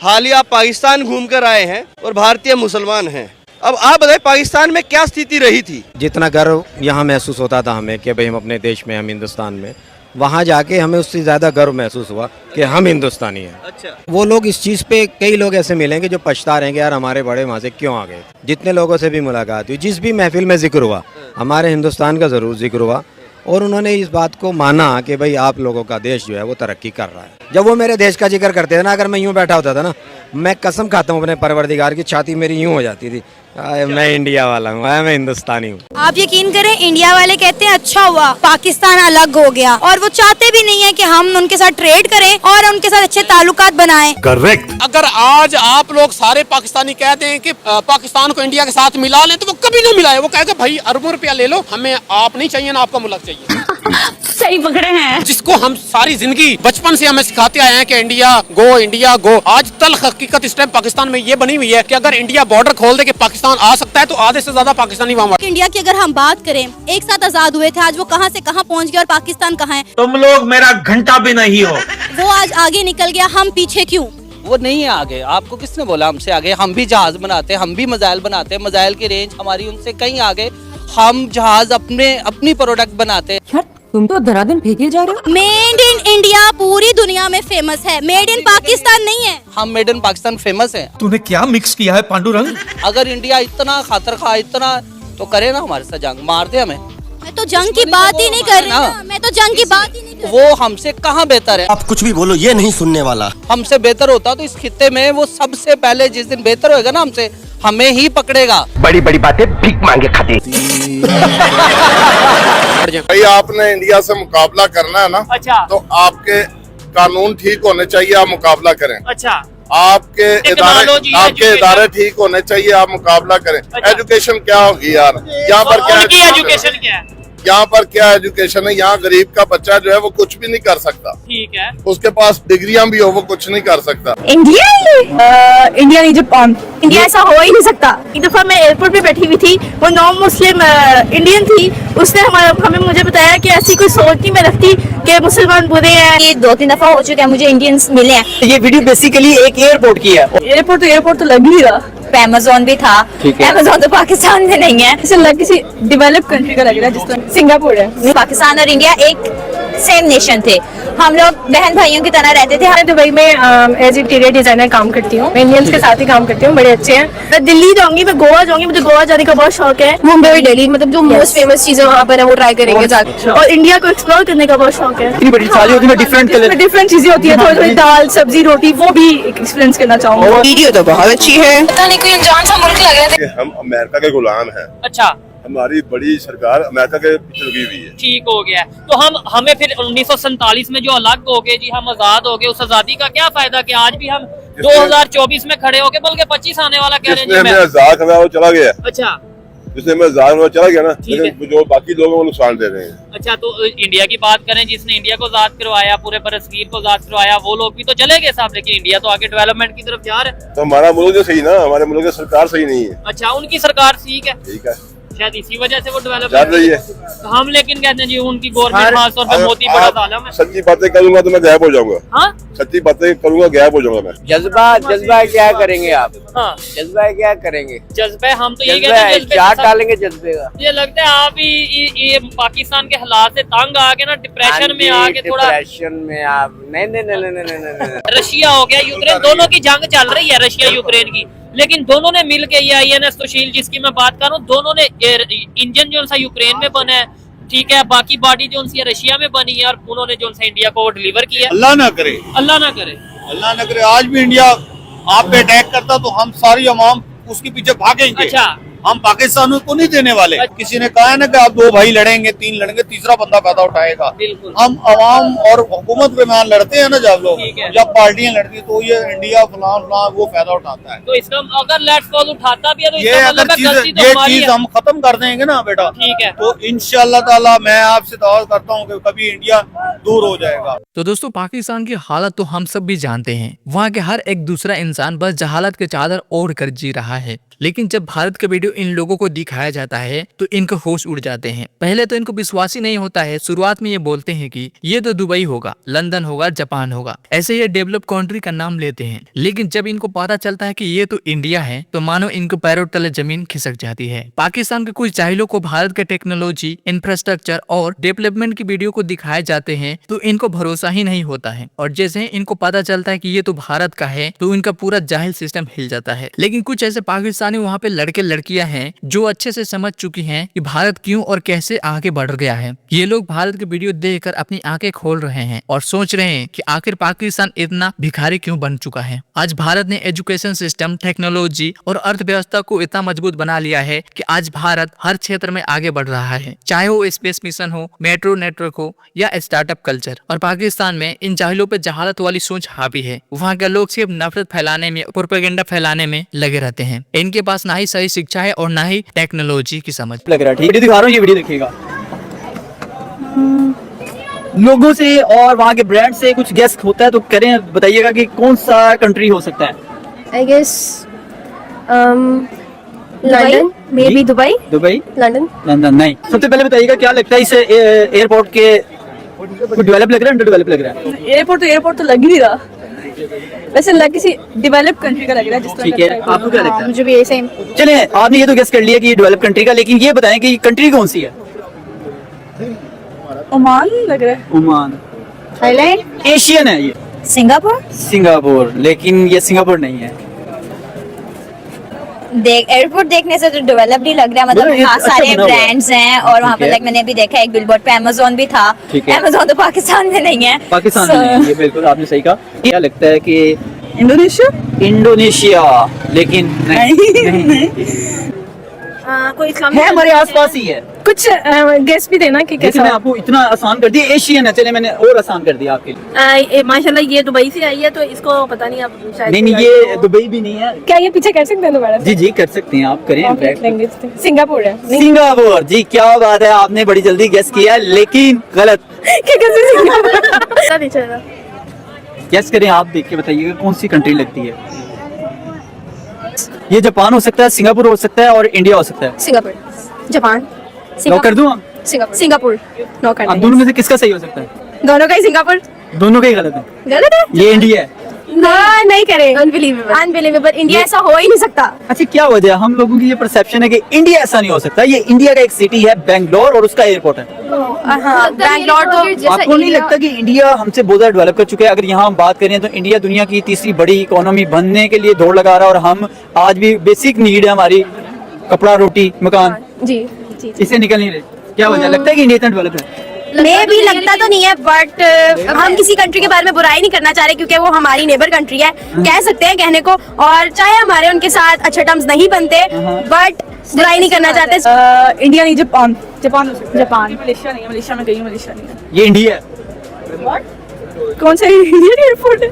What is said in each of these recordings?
हालिया पाकिस्तान घूम कर आए हैं और भारतीय मुसलमान हैं। अब आप बताइए पाकिस्तान में क्या स्थिति रही थी? जितना गर्व यहाँ महसूस होता था हमें कि भाई हम अपने देश में, हम हिंदुस्तान में, वहाँ जाके हमें उससे ज़्यादा गर्व महसूस हुआ कि हम हिंदुस्तानी हैं। अच्छा। वो लोग इस चीज़ पे, कई लोग ऐसे मिलेंगे जो पछता रहे हैं कि यार हमारे बड़े वहाँ से क्यों आ गए। जितने लोगों से भी मुलाकात हुई, जिस भी महफिल में जिक्र हुआ, हमारे हिंदुस्तान का ज़रूर जिक्र हुआ और उन्होंने इस बात को माना कि भाई आप लोगों का देश जो है वो तरक्की कर रहा है। जब वो मेरे देश का जिक्र करते थे ना, अगर मैं यूँ बैठा होता था ना, मैं कसम खाता हूँ अपने परवरदिगार की, छाती मेरी यूँ हो जाती थी, मैं इंडिया वाला हूँ, मैं हिंदुस्तानी हूँ। आप यकीन करें, इंडिया वाले कहते हैं अच्छा हुआ पाकिस्तान अलग हो गया, और वो चाहते भी नहीं है कि हम उनके साथ ट्रेड करें और उनके साथ अच्छे ताल्लुकात बनाएं। करेक्ट। अगर आज आप लोग सारे पाकिस्तानी कहते हैं कि पाकिस्तान को इंडिया के साथ मिला लें, तो वो कभी नहीं मिलाए। वो कहेगा भाई अरबों रुपया ले लो, हमें आप नहीं चाहिए ना आपका मुल्क चाहिए। सही पकड़े हैं। जिसको हम सारी जिंदगी बचपन से हमें सिखाते आए हैं कि इंडिया गो, आज तल्ख हकीकत इस टाइम पाकिस्तान में ये बनी हुई है कि अगर इंडिया बॉर्डर खोल दे कि पाकिस्तान आ सकता है, तो आधे से ज्यादा पाकिस्तानी वहाँ। इंडिया की अगर हम बात करें, एक साथ आजाद हुए थे, आज वो कहां से कहां पहुंच गया और पाकिस्तान कहां है। तुम लोग मेरा घंटा भी नहीं हो। वो आज आगे निकल गया, हम पीछे क्यों? वो नहीं है आगे। आपको किसने बोला हमसे आगे? हम भी जहाज बनाते हैं, हम भी मिसाइल बनाते हैं, मिसाइल की रेंज हमारी उनसे कहीं आगे। हम जहाज अपनी प्रोडक्ट बनाते हैं। तुम तो धराधन फेंके जा रहे हो। मेड इन इंडिया पूरी दुनिया में फेमस है, मेड इन पाकिस्तान नहीं है। हम मेड इन पाकिस्तान फेमस है। तूने क्या मिक्स किया है पांडुरंग? अगर इंडिया इतना खातर खा, इतना तो करे ना हमारे साथ जंग, मार दे हमें। मैं तो जंग की बात ही नहीं कर रही ना, मैं तो जंग की बात ही नहीं कर रही। वो हमसे कहाँ बेहतर है? आप कुछ भी बोलो, ये नहीं सुनने वाला। हमसे बेहतर होता तो इस खित्ते में वो सबसे पहले जिस दिन बेहतर होएगा ना हमसे, हमें ही पकड़ेगा। बड़ी बड़ी बातें भीख मांगे खाते। भाई आपने इंडिया से मुकाबला करना है ना, अच्छा, तो आपके कानून ठीक होने चाहिए, आप मुकाबला करें। अच्छा, आपके इदारे ठीक होने चाहिए, आप मुकाबला करें। अच्छा। एजुकेशन क्या होगी यार? यहाँ पर क्या एजुकेशन क्या है? यहाँ पर क्या एजुकेशन है? यहाँ गरीब का बच्चा जो है वो कुछ भी नहीं कर सकता। ठीक है, उसके पास डिग्रियां भी हो, वो कुछ नहीं कर सकता। इंडिया नहीं, जापान, इंडिया ऐसा हो ही नहीं सकता। एक दफा मैं एयरपोर्ट पे बैठी हुई थी, वो नॉन मुस्लिम इंडियन थी, उसने हमें मुझे बताया कि ऐसी कोई सोच नहीं मैं रखती कि मुसलमान बुरे हैं। ये 2-3 दफा हो चुका है मुझे इंडियंस मिले हैं। ये वीडियो बेसिकली एक एयरपोर्ट की है। एयरपोर्ट तो लग ही रहा। अमेज़न भी था, अमेज़न तो पाकिस्तान में नहीं है, इसे लग किसी डेवलप कंट्री का लग रहा है, जिस तरह सिंगापुर है। पाकिस्तान और इंडिया एक सेम नेशन थे, हम लोग बहन भाइयों की तरह रहते थे। मैं दुबई में एज इंटीरियर डिजाइनर काम करती हूँ, मैं इंडियंस के साथ ही काम करती हूँ, बड़े अच्छे हैं। मैं दिल्ली जाऊंगी, मैं गोवा जाऊंगी, मुझे गोवा जाने का बहुत शौक है। मुंबई और दिल्ली, मतलब जो मोस्ट फेमस चीजें वहाँ पर है वो ट्राई करेंगे जाके, और इंडिया को एक्सप्लोर करने का बहुत शौक है। डिफरेंट चीजें होती है, थोड़ी थोड़ी दाल सब्जी रोटी, वो भी एक्सपीरियंस करना चाहूंगा। वीडियो तो बहुत अच्छी है। पता नहीं कोई अनजान सा मुल्क लग रहा है। हम अमेरिका के गुलाम हैं। अच्छा, हमारी बड़ी सरकार अमेरिका के पीछे लगी हुई है। ठीक हो गया। तो हमें फिर 1947 में जो अलग हो गए जी, हम आजाद हो गए, उस आजादी का क्या फायदा कि आज भी हम 2024 में खड़े हो गए, बल्कि 25 आने वाला कह रहे हैं। आजाद हुआ वो चला गया। अच्छा, जिसने हमें आजाद हुआ चला गया ना, लेकिन जो बाकी लोगों को नुकसान दे रहे हैं। अच्छा, तो इंडिया की बात करें, जिसने इंडिया को आजाद करवाया, पूरे बरसगीर को आजाद करवाया, वो लोग भी तो चले गए साहब, लेकिन इंडिया तो आगे डेवलपमेंट की तरफ जा रहा है। तो हमारा मुल्क जो सही ना, हमारे मुल्क की सरकार सही नहीं है। अच्छा, उनकी सरकार ठीक है, ठीक है, शायद इसी वजह से वो डेवलप चल रही है। हम लेकिन कहते हैं जी उनकी गवर्नमेंट खासतौर पर मोदी बड़ा जालिम है। सच्ची बातें करूंगा तो मैं गायब हो जाऊंगा। हाँ, सच्ची बातें करूंगा गायब हो जाऊंगा मैं। जज्बा क्या करेंगे आप? हाँ, जज्बा क्या करेंगे? जज्बे हम तो ये कहते हैं, जज्बे क्या डालेंगे जज्बे का? ये लगता है आप ये पाकिस्तान के हालात से तंग आके ना, डिप्रेशन में आके थोड़ा डिप्रेशन में आप नहीं। रशिया हो गया, यूक्रेन, दोनों की जंग चल रही है, रशिया यूक्रेन की, लेकिन दोनों ने मिलके, ये INS सुशील जिसकी मैं बात कर रहा हूँ, दोनों ने इंजन जो सा यूक्रेन में बना है, ठीक है, बाकी बॉडी जो सी रशिया में बनी है, और उन्होंने जो सा इंडिया को डिलीवर किया। अल्लाह ना करे, अल्लाह ना करे, अल्लाह ना करे आज भी इंडिया आप पे अटैक करता तो हम सारी अवाम उसके पीछे भागेंगे। अच्छा, हम पाकिस्तान को नहीं देने वाले। किसी ने कहा है ना कि आप 2 भाई लड़ेंगे, 3 लड़ेंगे, तीसरा बंदा पैदा उठाएगा। बिल्कुल। हम अवाम और हुकूमत के मान लड़ते हैं ना, जब लोग, ठीक है। जब पार्टियां लड़ती है, तो ये इंडिया फलान वो फायदा उठाता है। तो इसका अगर लेट्स सपोज उठाता भी है, तो ये इसका अगर मतलब चीज गलती तो ये हमारी चीज है। हम खत्म कर देंगे ना बेटा, ठीक है, तो इंशाअल्लाह ताला मैं आपसे दुआ करता हूँ कि कभी इंडिया दूर हो जाएगा। तो दोस्तों, पाकिस्तान की हालत तो हम सब भी जानते हैं। वहाँ के हर एक दूसरा इंसान बस जहालत के चादर ओढ़ कर जी रहा है। लेकिन जब भारत के वीडियो इन लोगों को दिखाया जाता है तो इनके होश उड़ जाते हैं। पहले तो इनको विश्वास ही नहीं होता है। शुरुआत में ये बोलते हैं कि ये तो दुबई होगा, लंदन होगा, जापान होगा, ऐसे ये डेवलप कंट्री का नाम लेते हैं। लेकिन जब इनको पता चलता है कि ये तो इंडिया है तो मानो इनको पैरों तले जमीन खिसक जाती है। पाकिस्तान के कुछ जाहिलों को भारत के टेक्नोलॉजी, इंफ्रास्ट्रक्चर और डेवलपमेंट की वीडियो को दिखाए जाते हैं तो इनको भरोसा ही नहीं होता है, और जैसे इनको पता चलता है कि ये तो भारत का है तो इनका पूरा जाहिल सिस्टम हिल जाता है। लेकिन कुछ ऐसे पाकिस्तानी वहाँ पे लड़के लड़कियां हैं जो अच्छे से समझ चुकी हैं कि भारत क्यों और कैसे आगे बढ़ गया है। ये लोग भारत की वीडियो देखकर अपनी आंखें खोल रहे हैं और सोच रहे हैं कि आखिर पाकिस्तान इतना भिखारी क्यों बन चुका है। आज भारत ने एजुकेशन सिस्टम, टेक्नोलॉजी और अर्थव्यवस्था को इतना मजबूत बना लिया है कि आज भारत हर क्षेत्र में आगे बढ़ रहा है, चाहे वो स्पेस मिशन हो, मेट्रो नेटवर्क हो या स्टार्टअप कल्चर। और पाकिस्तान में इन जाहिलों पे जहालत वाली सोच हावी है। वहाँ के लोग सिर्फ नफरत फैलाने में, प्रोपेगेंडा फैलाने में लगे रहते हैं। इनके पास ना ही सही शिक्षा है और ना ही टेक्नोलॉजी की समझ। लग रहा है, ठीक है, दिखा रहा हूँ, ये वीडियो देखिएगा। लोगों से और वहाँ के ब्रांड से कुछ गेस होता है तो करें, बताइएगा कि कौन सा कंट्री हो सकता है। I guess London, maybe Dubai. Dubai, London. London नहीं। सबसे पहले बताइएगा क्या लगता है, इस एयरपोर्ट के डेवलप लग रहा है, अंडर डेवलप लग रहा है? एयरपोर्ट तो लग ही नहीं रहा, वैसे लग किसी डेवलप कंट्री का लग रहा है जिस तरह। ठीक है, आपको क्या लगता है? मुझे भी सेम। चले, आपने ये तो गेस कर लिया कि डेवलप कंट्री का, लेकिन ये बताएं कि कंट्री कौन सी है? ओमान लग रहा है। ओमान। थाईलैंड। एशियन है ये। सिंगापुर। सिंगापुर, लेकिन ये सिंगापुर नहीं है। एयरपोर्ट देखने से तो डेवलप नहीं लग रहा, मतलब वहाँ सारे ब्रांड्स हैं और वहाँ पर लाइक मैंने भी देखा एक बिलबोर्ड पे अमेज़न भी था। अमेज़न तो पाकिस्तान में नहीं है। पाकिस्तान में नहीं है, ये बिल्कुल आपने सही कहा। क्या लगता है कि इंडोनेशिया, लेकिन नहीं। कोई इस्लामी है, हमारे आसपास ही है। कुछ गेस भी देना कि कैसा। मैंने आपको इतना आसान कर दिया, एशियन है, चले मैंने और आसान कर दिया आपके लिए। माशाल्लाह ये दुबई से आई है तो इसको पता नहीं, आप शायद नहीं, ये दुबई भी नहीं है। क्या ये पीछे कर सकते हैं दोबारा? जी कर सकते हैं, आप करें। सिंगापुर है। सिंगापुर, जी क्या बात है, आपने बड़ी जल्दी गेस किया, लेकिन गलत। गेस करें आप, देख के बताइएगा कौन सी कंट्री लगती है। ये जापान हो सकता है, सिंगापुर हो सकता है और इंडिया हो सकता है। Singapore, Japan. लॉक कर दूं? सिंगापुर नो कर। अब दोनों में से किसका सही हो सकता है? दोनों का ही सिंगापुर। दोनों का ही गलत है। गलत है, ये इंडिया है। हाँ, नहीं करें। अनबिलीवेबल, इंडिया ऐसा हो ही नहीं सकता। अच्छा, क्या वजह? हम लोगों की ये परसेप्शन है कि इंडिया ऐसा नहीं हो सकता। ये इंडिया का एक सिटी है बेंगलोर और उसका एयरपोर्ट है। बेंगलोर तो आपको नहीं लगता कि इंडिया हमसे बहुत ज्यादा डेवलप कर चुका है? अगर यहाँ हम बात करें तो इंडिया दुनिया की तीसरी बड़ी इकोनॉमी बनने के लिए दौड़ लगा रहा है, और हम आज भी बेसिक नीड है हमारी, कपड़ा, रोटी, मकान, जी, इससे निकल नहीं रहे। क्या वजह लगता है कि इंडिया इतना डेवलप है? मैं भी लगता तो नहीं है, बट हम किसी कंट्री के बारे में बुराई नहीं करना चाह रहे क्योंकि वो हमारी नेबर कंट्री है, कह सकते हैं कहने को, और चाहे हमारे उनके साथ अच्छे टर्म्स नहीं बनते, बट बुराई नहीं करना चाहते। इंडिया नहीं, जापान। मलेशिया नहीं है, मलेशिया में गई हूँ, मलेशिया नहीं है। ये इंडिया है। कौन सा इंडियन एयरपोर्ट है?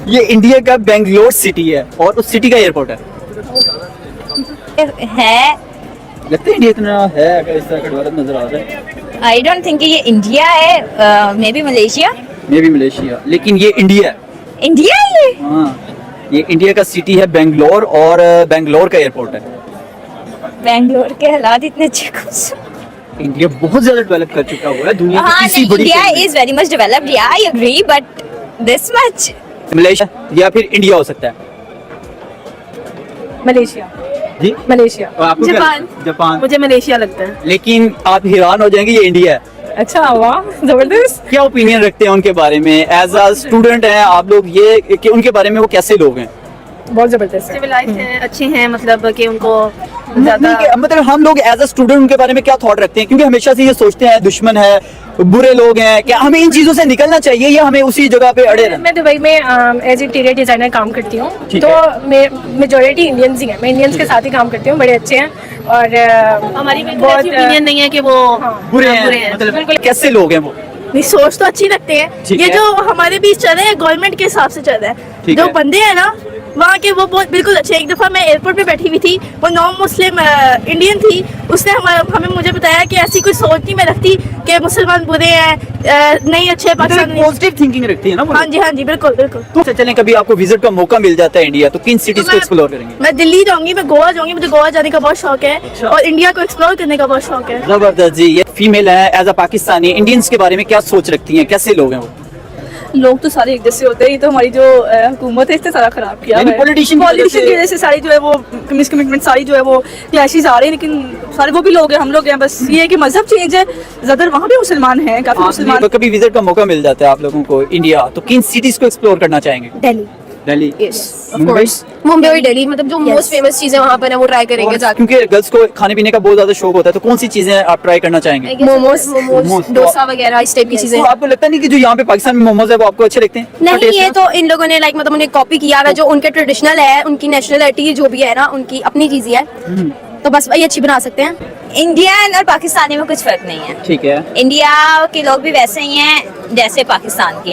ये इंडिया का बेंगलोर सिटी है और उस सिटी का एयरपोर्ट है। लगता है इंडिया इतना है, अगर इस तरह का डेवलप नजर आ रहा है। आई डोंट थिंक ये इंडिया है, मे बी मलेशिया। लेकिन ये इंडिया है। इंडिया है ये? हाँ, ये इंडिया का सिटी है बेंगलोर और बेंगलोर का एयरपोर्ट है। बेंगलोर के हालात इतने अच्छे इंडिया बहुत ज्यादा डेवलप कर चुका हुआ है, दुनिया की तीसरी बड़ी। India is very much developed, या I agree, but this much. Malaysia या फिर इंडिया हो सकता है। मलेशिया जी, मलेशिया। जापान। मुझे मलेशिया लगता है, लेकिन आप हैरान हो जाएंगे, ये इंडिया है। अच्छा, वाह, जबरदस्त। क्या ओपिनियन रखते हैं उनके बारे में? एज अ स्टूडेंट हैं आप लोग, ये कि उनके बारे में वो कैसे लोग हैं? बहुत जबरदस्त, सिविलाइज्ड हैं, अच्छे हैं, मतलब कि उनको ज्यादा, मतलब हम लोग एज अ स्टूडेंट उनके बारे में क्या थॉट रखते हैं? क्योंकि हमेशा से ये सोचते हैं दुश्मन है, बुरे लोग हैं। क्या हमें इन चीजों से निकलना चाहिए या हमें उसी जगह पे अड़े रहना? मैं दुबई में एज इंटीरियर डिजाइनर काम करती हूँ, तो मेजोरिटी इंडियंस ही हैं। मैं इंडियंस के साथ ही काम करती हूँ, बड़े अच्छे हैं, और हमारी बहुत ओपिनियन नहीं है कि वो बुरे हैं। मतलब कैसे लोग हैं वो? नहीं, सोच तो अच्छी लगते हैं। ये जो हमारे बीच चल रहे हैं गवर्नमेंट के हिसाब से चल रहा है। जो बंदे हैं ना, वहाँ के वो बहुत बिल्कुल अच्छे। एक दफ़ा मैं एयरपोर्ट पे बैठी हुई थी, वो नॉन मुस्लिम इंडियन थी, उसने हमें मुझे बताया कि ऐसी कोई सोच नहीं मैं रखती कि मुसलमान बुरे हैं, नहीं अच्छे पाकिस्तान। पॉजिटिव थिंकिंग रखती है ना वो। हाँ जी बिल्कुल बिल्कुल। तो चलें, कभी आपको विजिट का मौका मिल जाता है इंडिया, तो किन सिटीज को एक्सप्लोर करेंगे? मैं दिल्ली जाऊंगी, मैं गोवा जाऊंगी, मुझे गोवा जाने का बहुत शौक है और इंडिया को एक्सप्लोर करने का बहुत शौक है। जबरदस्त जी। ये फीमेल है, एज अ पाकिस्तानी इंडियंस के बारे में क्या सोच रखती हैं, कैसे लोग हैं वो? लोग तो सारे एक जैसे होते हैं, ये तो हमारी जो हुकूमत है इसने सारा खराब किया यानी है। politician पॉलिटिशियन की वजह से सारी जो है वो मिसकमिटमेंट, सारी जो है वो क्लैशेस आ रहे हैं, लेकिन सारे वो भी लोग हैं, हम लोग हैं, बस ये है कि मजहब चेंज है। ज्यादातर वहाँ भी मुसलमान हैं, काफी मुसलमान। तो कभी विजिट का मौका मिल जाता है आप लोगों को इंडिया, तो किन सिटीज को एक्सप्लोर करना चाहेंगे? दिल्ली, दिल्ली, मुंबई और दिल्ली, मतलब जो मोस्ट फेमस चीजें वहाँ पर है वो ट्राई करेंगे जाके। क्योंकि गर्ल्स को खाने पीने का बहुत ज्यादा शौक होता है, तो कौन सी चीजें आप ट्राई करना चाहेंगे? मोमोज, डोसा वगैरह इस टाइप की चीजें। तो आपको लगता नहीं कि जो यहाँ पे पाकिस्तान में मोमोज है वो आपको अच्छे लगते हैं? नहीं, ये तो इन लोगों ने लाइक मतलब उन्हें कॉपी किया है, जो उनके ट्रेडिशनल है, उनकी नेशनलिटी जो भी है ना, उनकी अपनी चीजें है, तो बस वही अच्छी बना सकते हैं। इंडियन और पाकिस्तानी में कुछ फर्क नहीं है। ठीक है। इंडिया के लोग भी वैसे ही हैं जैसे पाकिस्तान के।